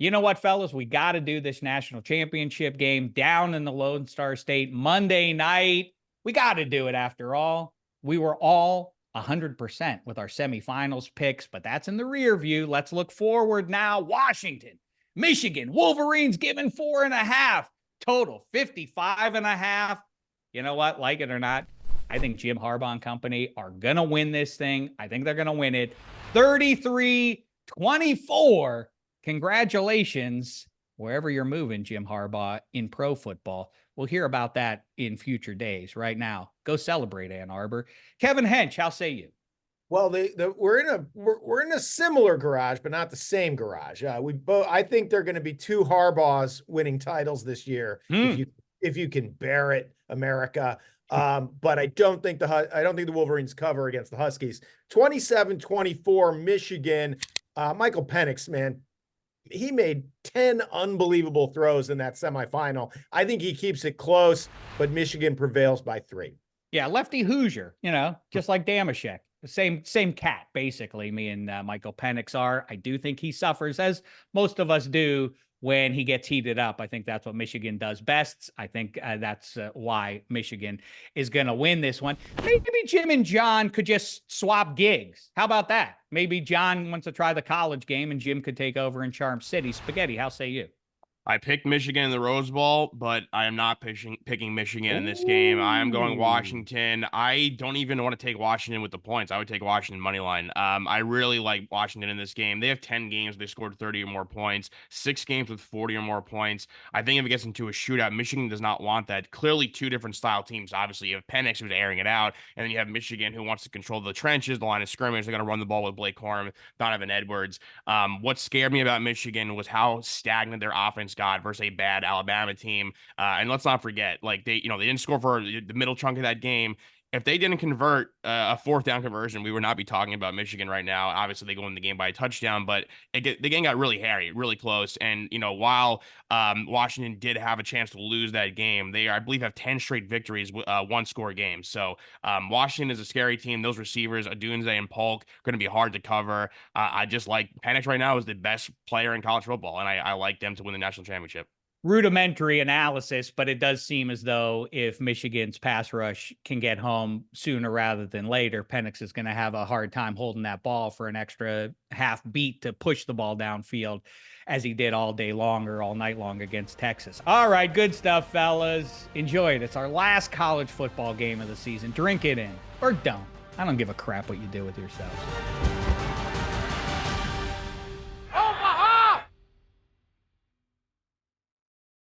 You know what, fellas? We got to do this national championship game down in the Lone Star State Monday night. We got to do it after all. We were all 100% with our semifinals picks, but that's in the rear view. Let's look forward now. Washington, Michigan, Wolverines given 4.5, total 55.5. You know what? Like it or not, I think Jim Harbaugh and company are going to win this thing. I think they're going to win it 33-24. Congratulations, wherever you're moving, Jim Harbaugh, in pro football. We'll hear about that in future days. Right now, go celebrate, Ann Arbor. Kevin Hench, how say you? Well, we're in a similar garage, but not the same garage. I think they're going to be two Harbaughs winning titles this year. If you can bear it, America. But I don't think the Wolverines cover against the Huskies. 27-24 Michigan. Michael Penix, man, he made 10 unbelievable throws in that semifinal. I think he keeps it close, but Michigan prevails by 3. Yeah, lefty Hoosier, just like Dameshek. The same cat, basically, me and Michael Penix are. I do think he suffers, as most of us do, when he gets heated up. I think that's what Michigan does best. I think that's why Michigan is going to win this one. Maybe Jim and John could just swap gigs. How about that? Maybe John wants to try the college game and Jim could take over in Charm City. Spaghetti, how say you? I picked Michigan in the Rose Bowl, but I am not picking Michigan in this game. I am going Washington. I don't even want to take Washington with the points. I would take Washington money line. I really like Washington in this game. They have 10 games. They scored 30 or more points, 6 games with 40 or more points. I think if it gets into a shootout, Michigan does not want that. Clearly two different style teams. Obviously, you have Penix who's airing it out, and then you have Michigan who wants to control the trenches, the line of scrimmage. They're going to run the ball with Blake Corum, Donovan Edwards. What scared me about Michigan was how stagnant their offense got versus a bad Alabama team. And let's not forget, like they didn't score for the middle chunk of that game. If they didn't convert a 4th down conversion, we would not be talking about Michigan right now. Obviously, they go in the game by a touchdown, but the game got really hairy, really close. And, while Washington did have a chance to lose that game, they, I believe, have 10 straight victories, 1-score games. So Washington is a scary team. Those receivers, Adunze and Polk, going to be hard to cover. I just like Penix right now is the best player in college football, and I like them to win the national championship. Rudimentary analysis, but it does seem as though if Michigan's pass rush can get home sooner rather than later, Penix is going to have a hard time holding that ball for an extra half beat to push the ball downfield as he did all day long or all night long against Texas. All right, good stuff, fellas. Enjoy it. It's our last college football game of the season. Drink it in or don't. I don't give a crap what you do with yourselves.